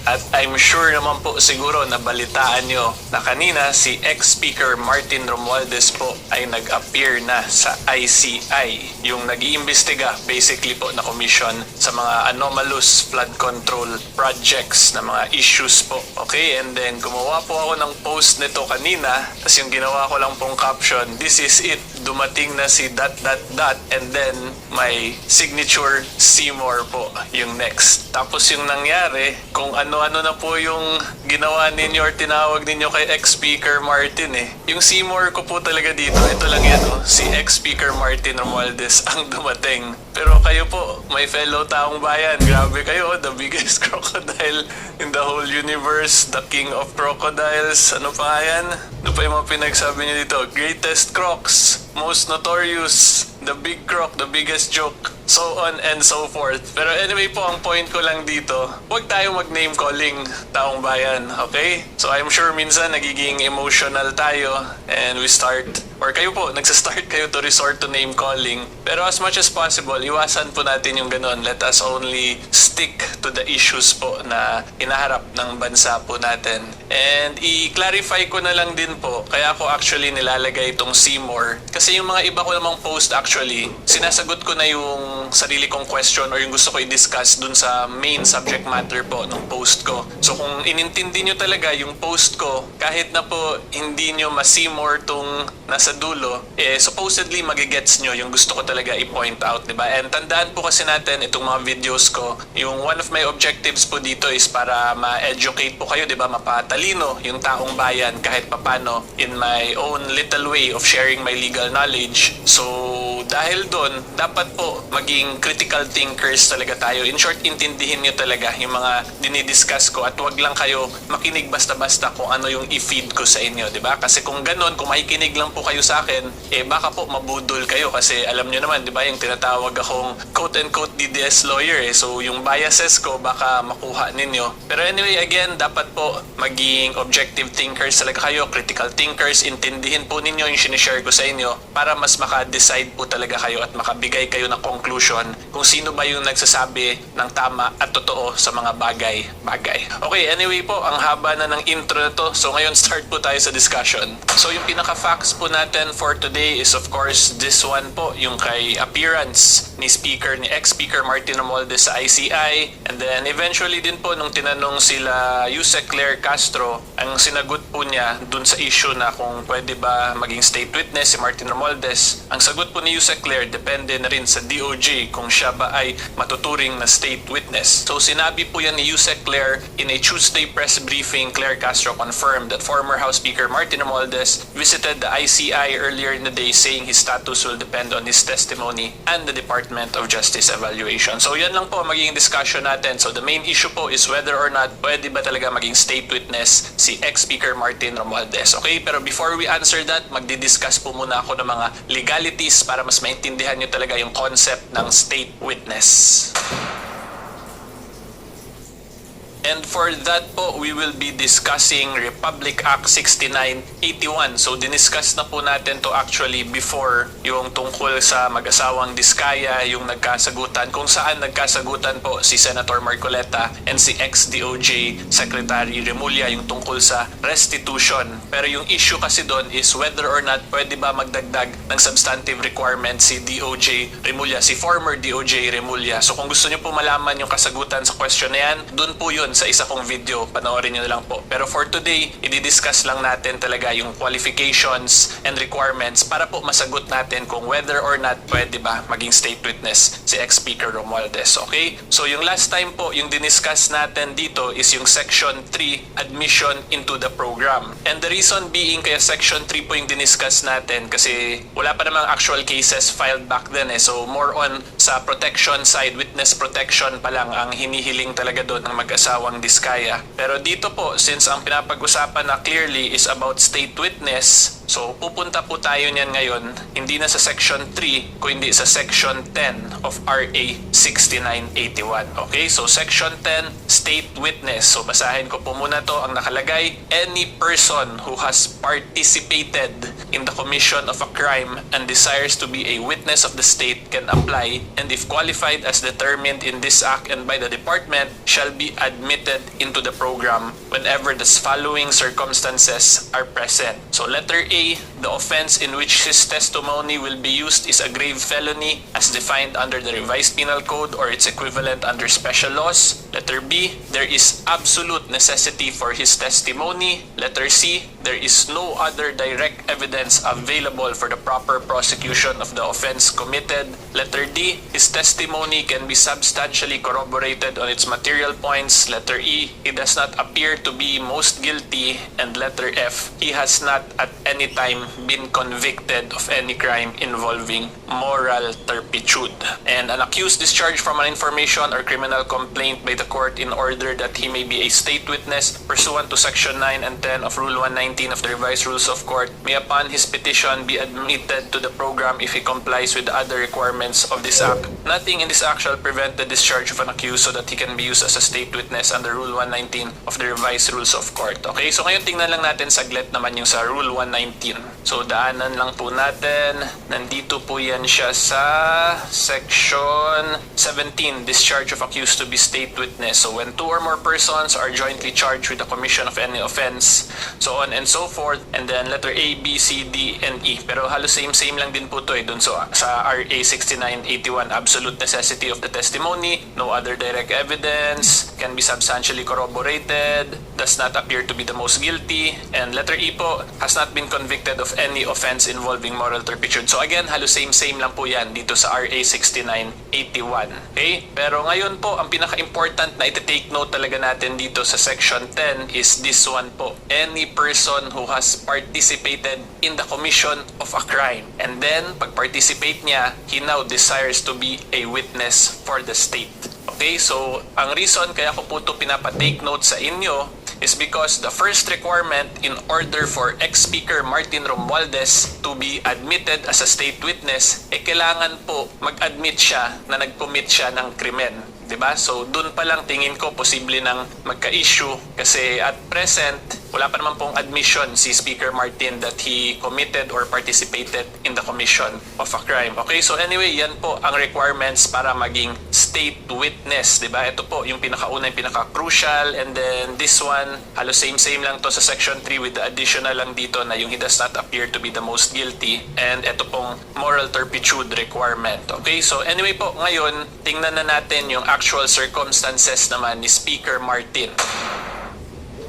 At I'm sure naman po siguro na balitaan nyo na kanina si ex-Speaker Martin Romualdez po ay nag-appear na sa ICI, yung nag-iimbestiga basically po na commission sa mga anomalous flood control projects na mga issues po. Okay, and then gumawa po ako ng post nito kanina, tapos yung ginawa ko lang pong caption, "This is it, dumating na si ... and then may signature Seymour po yung next." Tapos yung nangyari, kung ano-ano na po yung ginawa ninyo or tinawag ninyo kay ex-Speaker Martin Yung Seymour ko po talaga dito, ito lang yan si ex-Speaker Martin Romualdez ang dumating. Pero kayo po, my fellow taong bayan, grabe kayo, the biggest crocodile in the whole universe, the king of crocodiles, ano pa yan? Ano pa yung mga pinagsabi niyo dito? Greatest crocs, most notorious, the big croc, the biggest joke, so on and so forth. Pero anyway po, ang point ko lang dito, huwag tayo mag-name calling taong bayan, okay? So I'm sure minsan nagiging emotional tayo and we start, or kayo po, nagsa-start kayo to resort to name calling. Pero as much as possible, iwasan po natin yung ganon. Let us only stick to the issues po na hinaharap ng bansa po natin. And i-clarify ko na lang din po, kaya ako actually nilalagay itong Seymour. Kasi yung mga iba ko namang post actually, sinasagot ko na yung sarili kong question or yung gusto ko i-discuss dun sa main subject matter po ng post ko. So kung inintindi nyo talaga yung post ko, kahit na po hindi nyo ma-Seymour tong nasa dulo, supposedly magigets nyo yung gusto ko talaga i-point out, diba? And tandaan po kasi natin itong mga videos ko, yung one of my objectives po dito is para ma-educate po kayo, diba? Mapatalino yung taong bayan kahit papano in my own little way of sharing my legal knowledge. So dahil doon, dapat po maging critical thinkers talaga tayo. In short, intindihin nyo talaga yung mga dinidiscuss ko at wag lang kayo makinig basta-basta kung ano yung i-feed ko sa inyo, diba? Kasi kung ganon, kung makikinig lang po kayo sa akin, baka po mabudol kayo kasi alam nyo naman, diba, yung tinatawag akong quote-unquote DDS lawyer So yung biases ko baka makuha ninyo. Pero anyway, again, dapat po maging objective thinkers talaga kayo, critical thinkers, intindihin po ninyo yung sinishare ko sa inyo para mas maka-decide po talaga kayo at makabigay kayo ng conclusion kung sino ba yung nagsasabi ng tama at totoo sa mga bagay-bagay. Okay, anyway po, ang haba na ng intro na to. So ngayon, start po tayo sa discussion. So yung pinaka-facts po natin for today is of course this one po, yung kay appearance ni ex-Speaker Martin Romualdez sa ICI. And then eventually din po nung tinanong sila Yusek Claire Castro, ang sinagot po niya dun sa issue na kung pwede ba maging state witness si Martin Romualdez. Ang sagot po ni Yusek Claire, depende na rin sa DOJ kung siya ba ay matuturing na state witness. So sinabi po yan ni Yusek Claire in a Tuesday press briefing. Claire Castro confirmed that former House Speaker Martin Romualdez visited the ICI earlier in the day, saying his status will depend on his testimony and the Department of Justice evaluation. So yan lang po magiging discussion natin. So the main issue po is whether or not pwede ba talaga maging state witness si ex-Speaker Martin Romualdez. Okay, pero before we answer that, magdi-discuss po muna ako ng mga legalities para mas maintindihan nyo talaga yung concept ng state witness. And for that po, we will be discussing Republic Act 6981. So, diniscuss na po natin to actually before yung tungkol sa mag-asawang Diskaya, yung nagkasagutan, kung saan nagkasagutan po si Senator Marcoleta and si ex-DOJ Secretary Remulla yung tungkol sa restitution. Pero yung issue kasi doon is whether or not pwede ba magdagdag ng substantive requirement si DOJ Remulla, si former DOJ Remulla. So, kung gusto nyo po malaman yung kasagutan sa question na yan, doon po yun sa isa kong video, panoorin nyo na lang po. Pero for today, i-discuss lang natin talaga yung qualifications and requirements para po masagot natin kung whether or not pwede ba maging state witness si ex-Speaker Romualdez. Okay? So yung last time po, yung diniscuss natin dito is yung Section 3, Admission into the Program. And the reason being kaya Section 3 po yung diniscuss natin kasi wala pa namang actual cases filed back then So more on sa protection side, witness protection pa lang ang hinihiling talaga doon ng mag-asawa ang Diskaya. Pero dito po, since ang pinapag-usapan na clearly is about state witness, so pupunta po tayo niyan ngayon, hindi na sa Section 3, kundi sa Section 10 of RA 6981. Okay, so Section 10, state witness. So basahin ko po muna to, ang nakalagay, any person who has participated in the commission of a crime and desires to be a witness of the state can apply, and if qualified as determined in this act and by the department, shall be admitted into the program whenever the following circumstances are present. So letter A, the offense in which his testimony will be used is a grave felony as defined under the revised penal code or its equivalent under special laws. Letter B, there is absolute necessity for his testimony. Letter C, there is no other direct evidence available for the proper prosecution of the offense committed. Letter D, his testimony can be substantially corroborated on its material points. Letter E, he does not appear to be most guilty. And letter F, he has not at any time been convicted of any crime involving moral turpitude. And an accused discharged from an information or criminal complaint by the court in order that he may be a state witness pursuant to Section 9 and 10 of Rule 119 of the Revised Rules of Court may upon his petition be admitted to the program if he complies with the other requirements of this act. Nothing in this act shall prevent the discharge of an accused so that he can be used as a state witness under Rule 119 of the Revised Rules of Court. Okay, so ngayon tingnan lang natin saglit naman yung sa Rule 119. So daanan lang po natin. Nandito po yan siya sa Section 17, discharge of accused to be state witness. So when two or more persons are jointly charged with the commission of any offense, so on and so forth, and then letter A, B, C, D, and E. Pero halos same lang din po to dun so, sa RA 6981, absolute necessity of the testimony, no other direct evidence, can be substantially corroborated, does not appear to be the most guilty, and letter E po, has not been convicted of any offense involving moral turpitude. So again, halos same lang po yan dito sa RA 6981. Okay? Pero ngayon po, ang pinaka-important na iti-take note talaga natin dito sa Section 10 is this one po. Any person who has participated in the commission of a crime. And then, pag-participate niya, he now desires to be a witness for the state. Okay? So, ang reason kaya ko po ito pinapa-take note sa inyo is because the first requirement in order for ex-Speaker Martin Romualdez to be admitted as a state witness, kailangan po mag-admit siya na nag-commit siya ng krimen. Diba? So, dun pa lang tingin ko posible nang magka-issue kasi at present, wala pa naman pong admission si Speaker Martin that he committed or participated in the commission of a crime. Okay, so anyway, yan po ang requirements para maging state witness. Diba? Ito po yung pinakauna, yung pinaka-crucial, and then this one, halos same lang to sa Section 3 with the additional lang dito na yung he does not appear to be the most guilty, and ito pong moral turpitude requirement. Okay, so anyway po, ngayon, tingnan na natin yung actual circumstances naman ni Speaker Martin.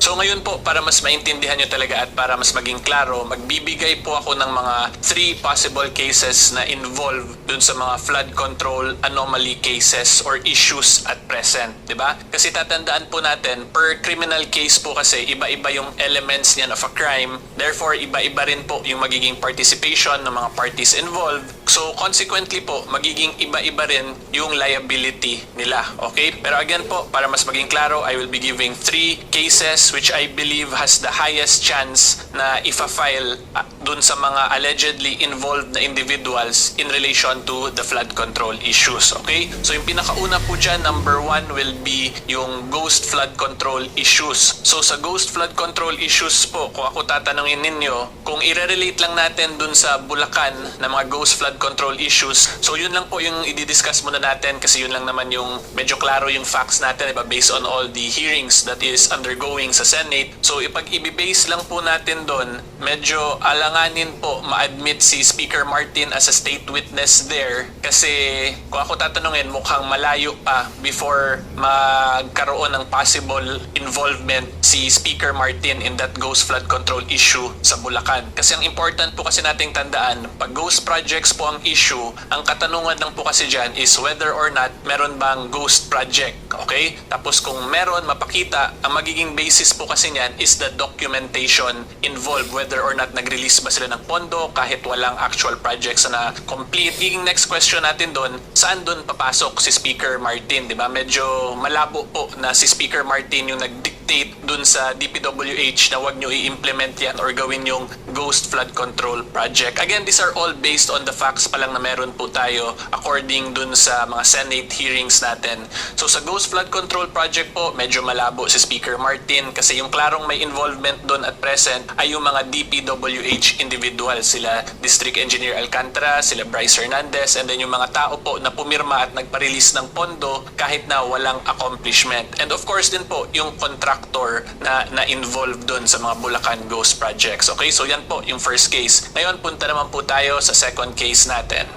So ngayon po, para mas maintindihan nyo talaga at para mas maging klaro, magbibigay po ako ng mga 3 possible cases na involve dun sa mga flood control anomaly cases or issues at present. Diba? Kasi tatandaan po natin, per criminal case po kasi, iba-iba yung elements niyan of a crime. Therefore, iba-iba rin po yung magiging participation ng mga parties involved. So consequently po, magiging iba-iba rin yung liability nila. Okay? Pero again po, para mas maging klaro, I will be giving 3 cases which I believe has the highest chance na ifa-file dun sa mga allegedly involved na individuals in relation to the flood control issues. Okay? So yung pinakauna po dyan, number 1 will be yung ghost flood control issues. So sa ghost flood control issues po, kung ako tatanungin ninyo, kung i-relate lang natin dun sa Bulacan na mga ghost flood control issues, so yun lang po yung i-discuss muna natin kasi yun lang naman yung medyo klaro yung facts natin, diba? Based on all the hearings that is undergoing sa Senate. So ipag i-base lang po natin doon, medyo alanganin po ma-admit si Speaker Martin as a state witness there kasi kung ako tatanungin, mukhang malayo pa before magkaroon ng possible involvement si Speaker Martin in that ghost flood control issue sa Bulacan. Kasi ang important po kasi nating tandaan, pag ghost projects po ang issue, ang katanungan lang po kasi dyan is whether or not meron bang ghost project. Okay? Tapos kung meron, mapakita, ang magiging basis po kasi niyan is the documentation involved, whether or not nag-release ba sila ng pondo kahit walang actual projects na complete. Yung next question natin doon, saan doon papasok si Speaker Martin? Diba? Medyo malabo po na si Speaker Martin yung nag-dictate dictate dun sa DPWH na wag nyo i-implement yan or gawin yung ghost flood control project. Again, these are all based on the facts pa lang na meron po tayo according dun sa mga Senate hearings natin. So sa ghost flood control project po, medyo malabo si Speaker Martin kasi yung klarong may involvement dun at present ay yung mga DPWH individuals, sila District Engineer Alcantara, sila Bryce Hernandez, and then yung mga tao po na pumirma at nagpa-release ng pondo kahit na walang accomplishment. And of course din po yung contractor na involved dun sa mga Bulacan Ghost projects. Okay, so yan po yung first case. Ngayon punta naman po tayo sa second case natin.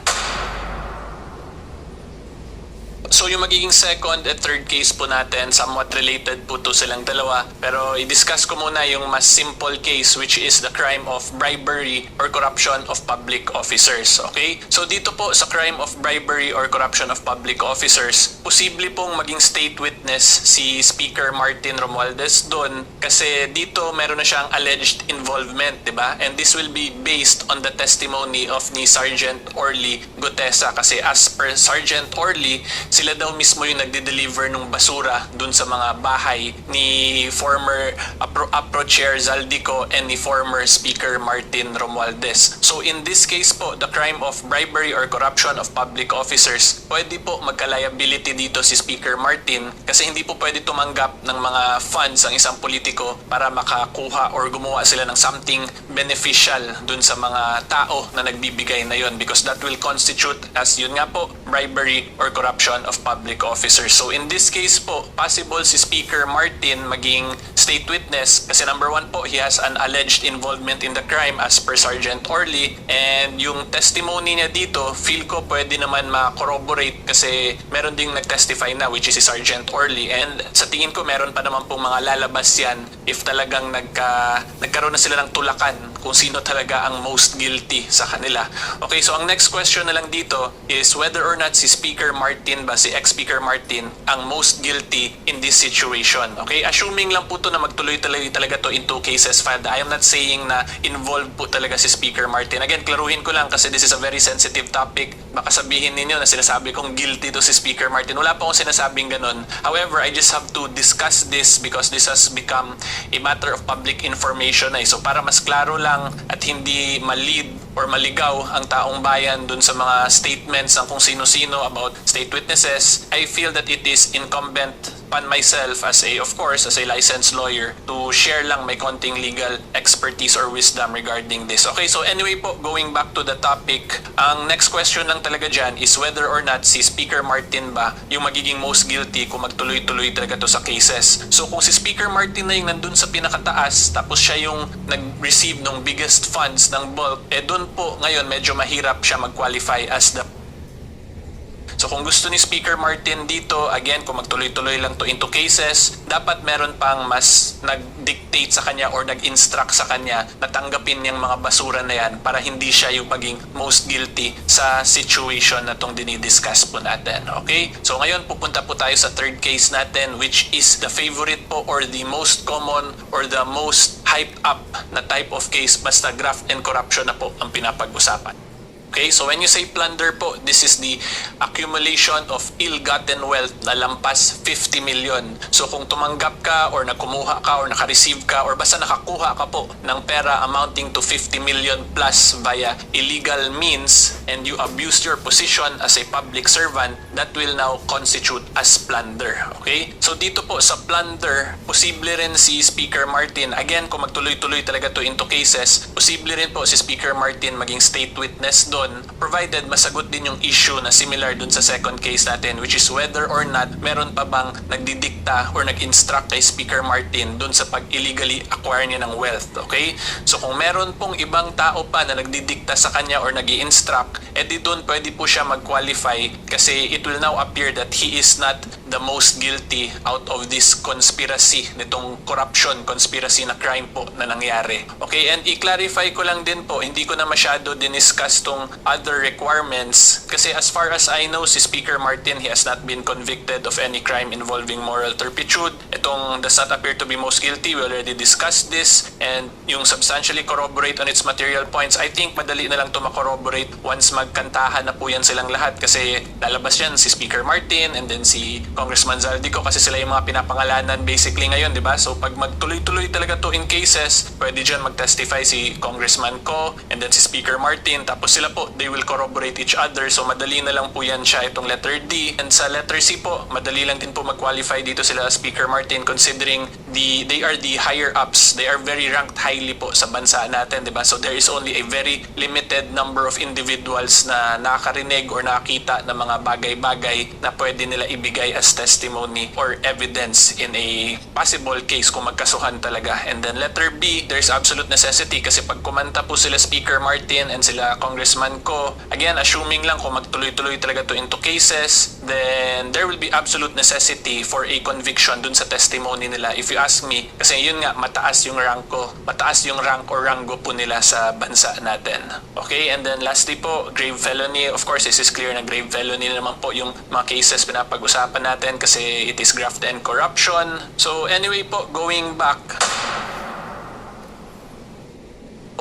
So yung magiging second at third case po natin, somewhat related po to silang dalawa. Pero i-discuss ko muna yung mas simple case, which is the crime of bribery or corruption of public officers. Okay? So dito po sa crime of bribery or corruption of public officers, posible pong maging state witness si Speaker Martin Romualdez doon kasi dito meron na siyang alleged involvement, di ba? And this will be based on the testimony of ni Sergeant Orly Gutesa kasi as per Sergeant Orly, sila daw mismo yung nagde-deliver ng basura dun sa mga bahay ni former APRO Chair Zaldico and ni former Speaker Martin Romualdez. So in this case po, the crime of bribery or corruption of public officers, pwede po magka-liability dito si Speaker Martin kasi hindi po pwede tumanggap ng mga funds ang isang politiko para makakuha or gumawa sila ng something beneficial dun sa mga tao na nagbibigay na yon because that will constitute as yun nga po, bribery or corruption of public officers. So in this case po, possible si Speaker Martin maging state witness kasi number one po, he has an alleged involvement in the crime as per Sergeant Orly, and yung testimony niya dito, feel ko pwede naman ma-corroborate kasi meron ding nag-testify na which is si Sergeant Orly, and sa tingin ko meron pa naman pong mga lalabas yan if talagang nagkaroon na sila ng tulakan kung sino talaga ang most guilty sa kanila. Okay, so ang next question na lang dito is whether or not si Speaker Martin ba, si ex-Speaker Martin, ang most guilty in this situation. Okay, assuming lang po to na magtuloy-tuloy talaga to in two cases filed. I am not saying na involved po talaga si Speaker Martin. Again, klaruhin ko lang kasi this is a very sensitive topic. Baka sabihin ninyo na sinasabi kong guilty to si Speaker Martin. Wala pa akong sinasabing ganun. However, I just have to discuss this because this has become a matter of public information. So para mas klaro lang at hindi malid or maligaw ang taong bayan dun sa mga statements ng kung sino-sino about state witnesses, I feel that it is incumbent upon myself as a, of course, as a licensed lawyer to share lang may konting legal expertise or wisdom regarding this. Okay, so anyway po, going back to the topic, ang next question lang talaga dyan is whether or not si Speaker Martin ba yung magiging most guilty kung magtuloy-tuloy talaga to sa cases. So kung si Speaker Martin na yung nandun sa pinakataas tapos siya yung nag-receive ng biggest funds ng bulk, dun po ngayon medyo mahirap siya mag-qualify as the. So kung gusto ni Speaker Martin dito, again, kung magtuloy-tuloy lang to into cases, dapat meron pang mas nag-dictate sa kanya or nag-instruct sa kanya na tanggapin niyang mga basura na yan para hindi siya yung maging most guilty sa situation na itong dinidiscuss po natin. Okay? So ngayon pupunta po tayo sa third case natin, which is the favorite po or the most common or the most hyped up na type of case, basta graft and corruption na po ang pinapag-usapan. Okay, so when you say plunder po, this is the accumulation of ill-gotten wealth na lampas 50 million. So kung tumanggap ka or nakumuha ka or naka-receive ka or basta nakakuha ka po ng pera amounting to 50 million plus via illegal means and you abuse your position as a public servant, that will now constitute as plunder. Okay? So dito po sa plunder, posible rin si Speaker Martin, again kung magtuloy-tuloy talaga to into cases, posible rin po si Speaker Martin maging state witness doon provided masagot din yung issue na similar dun sa second case natin, which is whether or not meron pa bang nagdidikta or nag-instruct kay Speaker Martin dun sa pag-illegally acquire niya ng wealth. Okay? So kung meron pong ibang tao pa na nagdidikta sa kanya or nag-i-instruct, edi dun pwede po siya mag-qualify kasi it will now appear that he is not the most guilty out of this conspiracy, nitong corruption, conspiracy na crime po na nangyari. Okay? And i-clarify ko lang din po, hindi ko na masyado diniscuss tong other requirements. Kasi as far as I know, si Speaker Martin, he has not been convicted of any crime involving moral turpitude. Itong does not appear to be most guilty, we already discussed this. And yung substantially corroborate on its material points, I think madali na lang ito makorroborate once magkantahan na po yan silang lahat. Kasi lalabas yan si Speaker Martin and then si Congressman Zaldico kasi sila yung mga pinapangalanan basically ngayon, di ba? So pag magtuloy-tuloy talaga to in cases, pwede dyan mag-testify si Congressman Ko and then si Speaker Martin, tapos sila po, they will corroborate each other. So madali na lang po yan siya itong letter D. And sa letter C po, madali lang din po mag-qualify dito sila Speaker Martin considering they are the higher ups. They are very ranked highly po sa bansa natin, di ba? So there is only a very limited number of individuals na nakakarinig or nakakita ng mga bagay-bagay na pwede nila ibigay as testimony or evidence in a possible case kung magkasuhan talaga. And then letter B, there's absolute necessity kasi pag kumanta po sila Speaker Martin and sila Congressman Ko, again, assuming lang kung magtuloy-tuloy talaga to into cases, then there will be absolute necessity for a conviction dun sa testimony nila. If you ask me, kasi yun nga, mataas yung rank ko, mataas yung rank or rango po nila sa bansa natin. Okay, and then lastly po, grave felony. Of course, this is clear na grave felony naman po yung mga cases pinapag-usapan natin kasi it is graft and corruption. So anyway po, going back,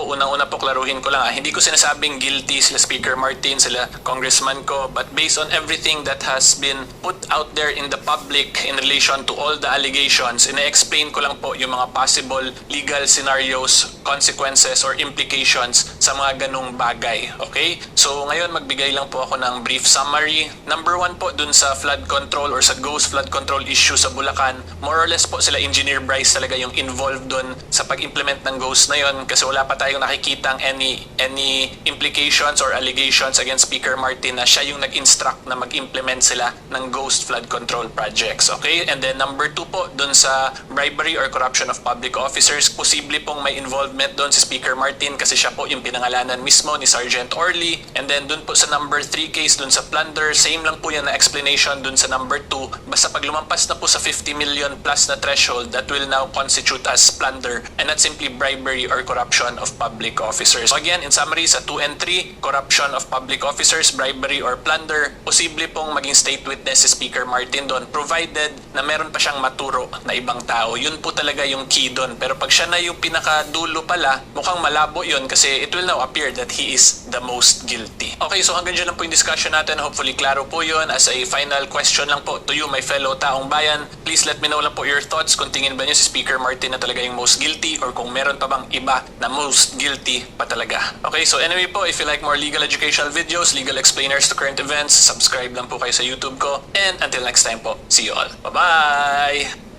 unang-una po klaruhin ko lang, hindi ko sinasabing guilty sila Speaker Martin, sila Congressman Ko, but based on everything that has been put out there in the public in relation to all the allegations, ina-explain ko lang po yung mga possible legal scenarios, consequences, or implications sa mga ganong bagay. Okay? So ngayon magbigay lang po ako ng brief summary. Number 1 po dun sa flood control or sa ghost flood control issue sa Bulacan, more or less po sila Engineer Bryce talaga yung involved dun sa pag-implement ng ghost na yun kasi wala pa tayong nakikitang any implications or allegations against Speaker Martin na siya yung nag-instruct na mag-implement sila ng ghost flood control projects. Okay? And then number 2 po, dun sa bribery or corruption of public officers, posible pong may involvement dun si Speaker Martin kasi siya po yung pinangalanan mismo ni Sergeant Orly. And then dun po sa number 3 case, dun sa Plunder, same lang po yan na explanation dun sa number 2. Basta pag lumampas na po sa 50 million plus na threshold, that will now constitute as plunder and not simply bribery or corruption of public officers. So again, in summary, sa 2 and 3, corruption of public officers, bribery, or plunder, posible pong maging state witness si Speaker Martin doon, provided na meron pa siyang maturo na ibang tao. Yun po talaga yung key doon. Pero pag siya na yung pinakadulo pala, mukhang malabo yun kasi it will now appear that he is the most guilty. Okay, so hanggang dyan lang po yung discussion natin. Hopefully, klaro po yun. As a final question lang po to you, my fellow taong bayan, please let me know lang po your thoughts kung tingin ba nyo si Speaker Martin na talaga yung most guilty or kung meron pa bang iba na most guilty pa talaga. Okay, so anyway po, if you like more legal educational videos, legal explainers to current events, subscribe lang po kayo sa YouTube ko. And until next time po, see you all. Bye-bye!